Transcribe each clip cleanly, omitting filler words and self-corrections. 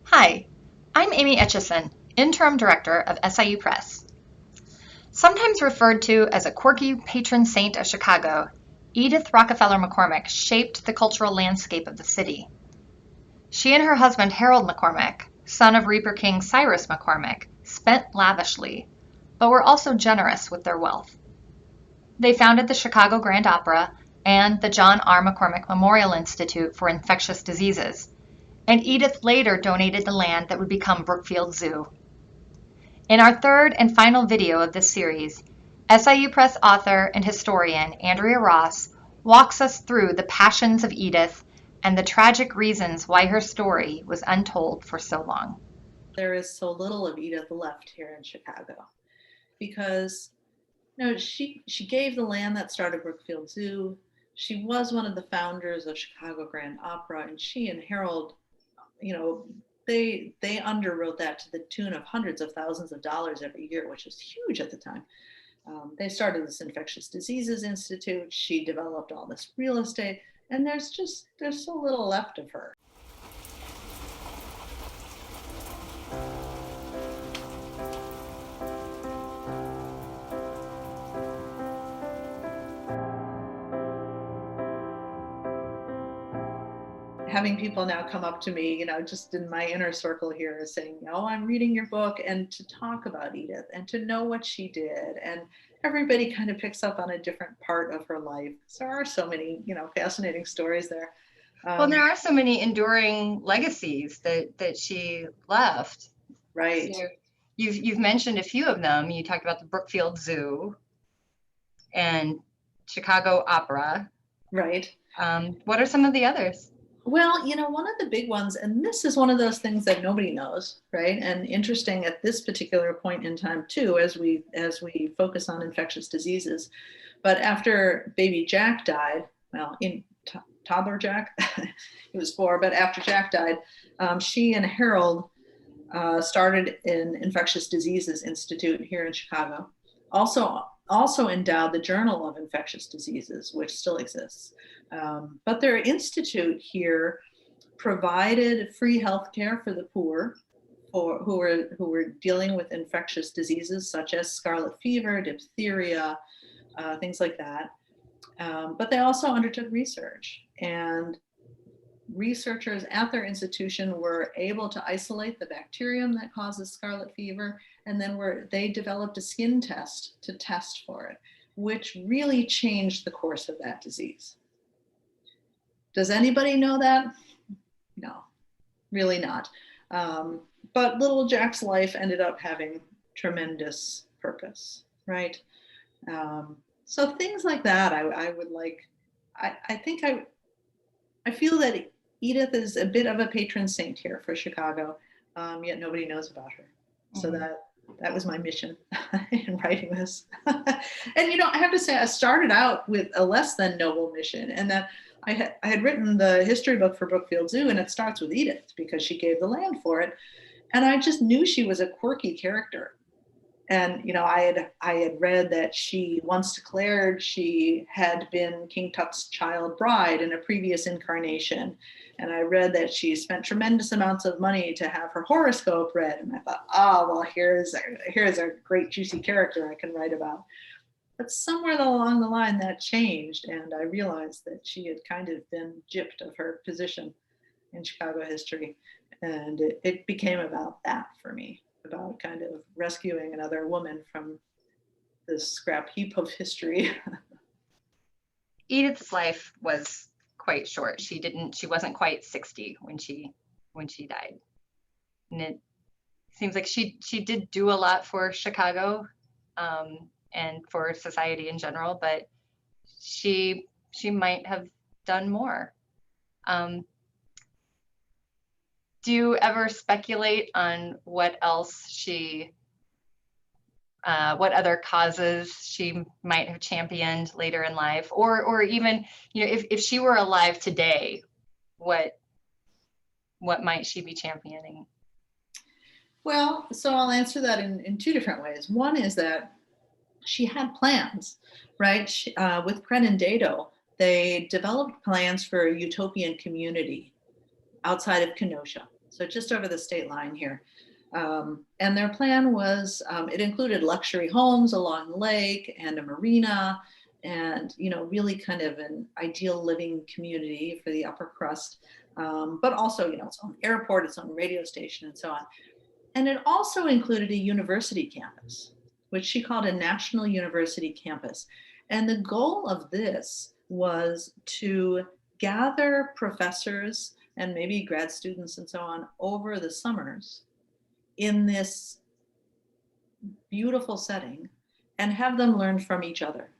Hi, I'm Amy Etchison, Interim Director of SIU Press. Sometimes referred to as a quirky patron saint of Chicago, Edith Rockefeller McCormick shaped the cultural landscape of the city. She and her husband Harold McCormick, son of Reaper King Cyrus McCormick, spent lavishly, but were also generous with their wealth. They founded the Chicago Grand Opera and the John R. McCormick Memorial Institute for Infectious Diseases, and Edith later donated the land that would become Brookfield Zoo. In our third and final video of this series, SIU Press author and historian Andrea Ross walks us through the passions of Edith and the tragic reasons why her story was untold for so long. There is so little of Edith left here in Chicago because she gave the land that started Brookfield Zoo. She was one of the founders of Chicago Grand Opera, and she and Harold, they underwrote that to the tune of hundreds of thousands of dollars every year, which was huge at the time. They started this Infectious Diseases Institute. She developed all this real estate, and there's so little left of her. Having people now come up to me, just in my inner circle here, saying, I'm reading your book, and to talk about Edith and to know what she did. And everybody kind of picks up on a different part of her life. There are so many, fascinating stories there. Well, there are so many enduring legacies that she left. Right. So you've mentioned a few of them. You talked about the Brookfield Zoo and Chicago Opera. Right. What are some of the others? Well, one of the big ones, and this is one of those things that nobody knows, right? And interesting at this particular point in time too, as we focus on infectious diseases. But after baby Jack died, well, toddler Jack, he was 4, but after Jack died, she and Harold started an infectious diseases institute here in Chicago. Also endowed the Journal of Infectious Diseases, which still exists. But their institute here provided free health care for the poor who were dealing with infectious diseases such as scarlet fever, diphtheria, things like that. But they also undertook research, and researchers at their institution were able to isolate the bacterium that causes scarlet fever, and then they developed a skin test to test for it, which really changed the course of that disease. Does anybody know that? No, really not. But little Jack's life ended up having tremendous purpose, right? So things like that, I would like. I feel that Edith is a bit of a patron saint here for Chicago, yet nobody knows about her. So that was my mission in writing this. And I have to say, I started out with a less than noble mission, and that I had written the history book for Brookfield Zoo, and it starts with Edith because she gave the land for it, and I just knew she was a quirky character. And I had read that she once declared she had been King Tut's child bride in a previous incarnation, and I read that she spent tremendous amounts of money to have her horoscope read. And I thought, well, here's a great juicy character I can write about. But somewhere along the line that changed, and I realized that she had kind of been gypped of her position in Chicago history, and it became about that for me. About kind of rescuing another woman from this scrap heap of history. Edith's life was quite short. She wasn't quite 60 when she died. And it seems like she did do a lot for Chicago and for society in general, but she might have done more. Do you ever speculate on what other causes she might have championed later in life, or even, if she were alive today, what might she be championing? Well, so I'll answer that in 2 different ways. One is that she had plans, right? With Pren and Dado, they developed plans for a utopian community outside of Kenosha. so just over the state line here. And their plan was, it included luxury homes along the lake and a marina and, really kind of an ideal living community for the upper crust, but also, its own airport, its own radio station, and so on. And it also included a university campus, which she called a national university campus. And the goal of this was to gather professors and maybe grad students and so on over the summers in this beautiful setting and have them learn from each other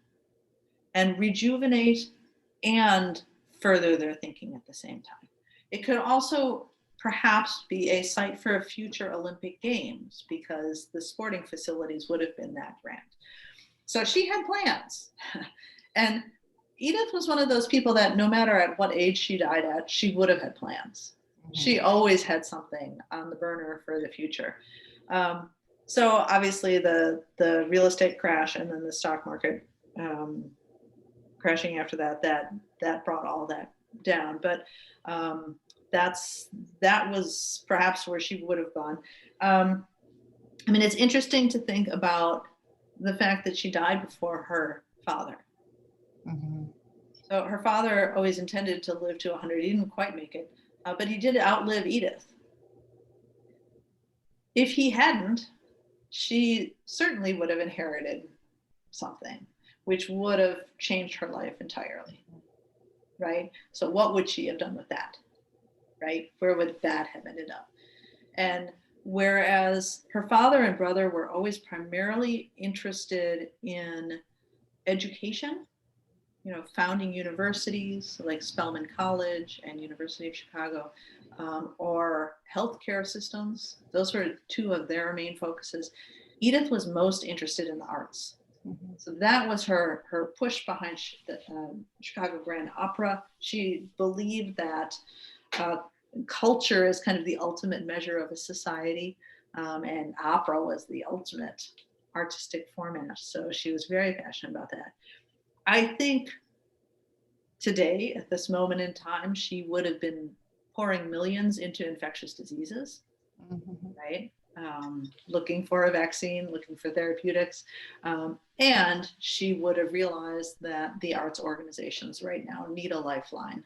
and rejuvenate and further their thinking at the same time. It could also perhaps be a site for a future Olympic Games because the sporting facilities would have been that grand. So she had plans. And Edith was one of those people that no matter at what age she died at, she would have had plans. Mm-hmm. She always had something on the burner for the future. So obviously the real estate crash and then the stock market crashing after that brought all that down. But that was perhaps where she would have gone. It's interesting to think about the fact that she died before her father. Mm-hmm. So her father always intended to live to 100. He didn't quite make it, but he did outlive Edith. If he hadn't, she certainly would have inherited something, which would have changed her life entirely, right? So what would she have done with that, right? Where would that have ended up? And whereas her father and brother were always primarily interested in education, founding universities like Spelman College and University of Chicago, or healthcare systems. Those were two of their main focuses. Edith was most interested in the arts. Mm-hmm. So that was her push behind the Chicago Grand Opera. She believed that culture is kind of the ultimate measure of a society, and opera was the ultimate artistic format. So she was very passionate about that. I think today, at this moment in time, she would have been pouring millions into infectious diseases, mm-hmm. right? Looking for a vaccine, looking for therapeutics. And she would have realized that the arts organizations right now need a lifeline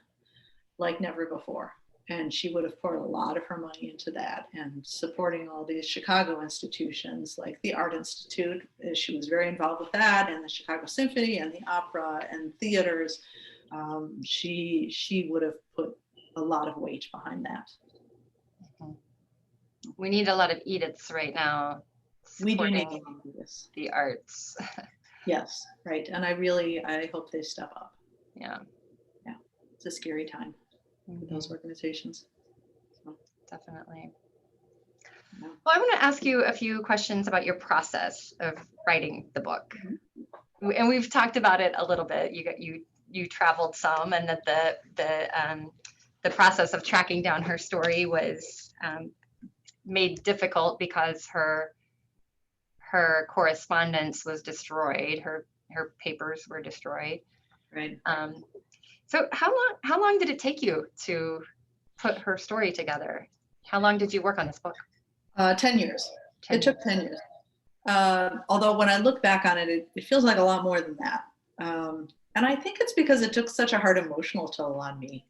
like never before. And she would have poured a lot of her money into that and supporting all these Chicago institutions like the Art Institute. She was very involved with that, and the Chicago Symphony and the opera and theaters. She would have put a lot of weight behind that. We need a lot of Ediths right now. We do need this. The arts. Yes, right. And I hope they step up. Yeah. Yeah. It's a scary time. Mm-hmm. For those organizations. So. Definitely. Yeah. Well, I want to ask you a few questions about your process of writing the book. Mm-hmm. And we've talked about it a little bit. You traveled some, and that the process of tracking down her story was made difficult because her correspondence was destroyed. Her papers were destroyed. Right. So how long did it take you to put her story together? How long did you work on this book? 10 years. It took 10 years. Although when I look back on it, it feels like a lot more than that. And I think it's because it took such a hard emotional toll on me.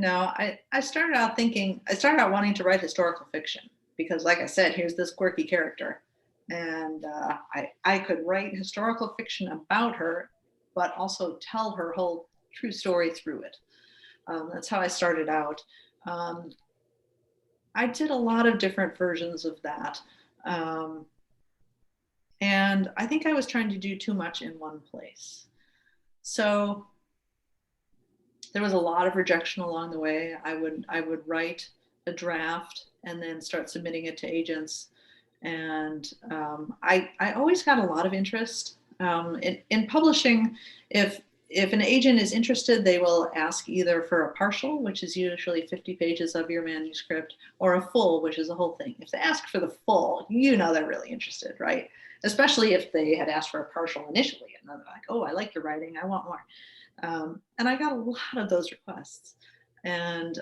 I started out wanting to write historical fiction because, like I said, here's this quirky character. And I could write historical fiction about her, but also tell her whole true story through it. That's how I started out. I did a lot of different versions of that. And I think I was trying to do too much in one place. So there was a lot of rejection along the way. I would write a draft and then start submitting it to agents. And I always had a lot of interest in publishing. If an agent is interested, they will ask either for a partial, which is usually 50 pages of your manuscript, or a full, which is the whole thing. If they ask for the full, they're really interested, right? Especially if they had asked for a partial initially, and then they're like, oh, I like your writing, I want more. And I got a lot of those requests. And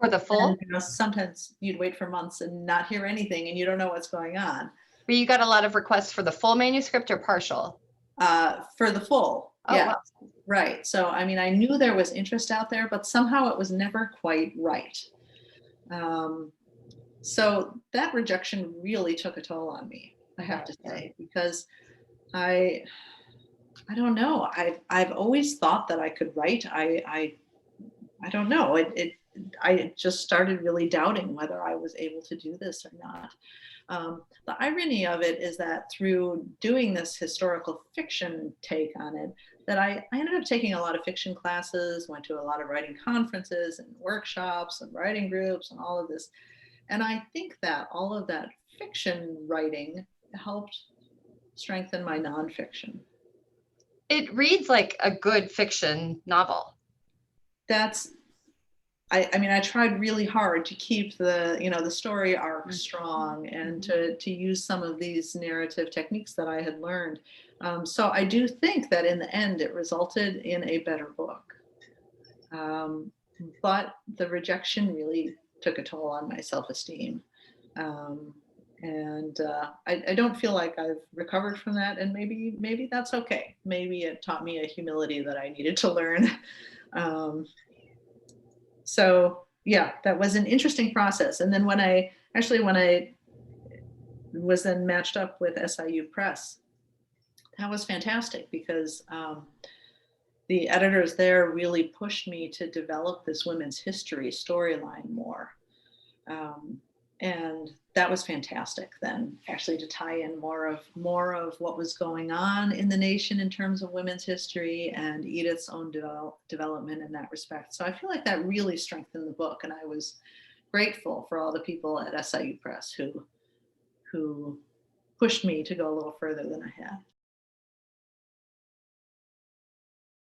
For the And full? sometimes you'd wait for months and not hear anything, and you don't know what's going on. But you got a lot of requests for the full manuscript or partial? For the full, Oh, yeah, wow. right. So, I mean, I knew there was interest out there, but somehow it was never quite right. So that rejection really took a toll on me, I have to say, because I don't know. I've always thought that I could write. I don't know. I just started really doubting whether I was able to do this or not. The irony of it is that through doing this historical fiction take on it, that I ended up taking a lot of fiction classes, went to a lot of writing conferences and workshops and writing groups and all of this. And I think that all of that fiction writing helped strengthen my nonfiction. It reads like a good fiction novel. That's I mean, I tried really hard to keep the story arc strong and to use some of these narrative techniques that I had learned. So I do think that in the end, it resulted in a better book. But the rejection really took a toll on my self-esteem. And I don't feel like I've recovered from that. And maybe that's okay. Maybe it taught me a humility that I needed to learn. So yeah, that was an interesting process. And then when I was then matched up with SIU Press, that was fantastic because the editors there really pushed me to develop this women's history storyline more. And that was fantastic then, actually, to tie in more of what was going on in the nation in terms of women's history and Edith's own development in that respect. So I feel like that really strengthened the book, and I was grateful for all the people at SIU Press who pushed me to go a little further than I had.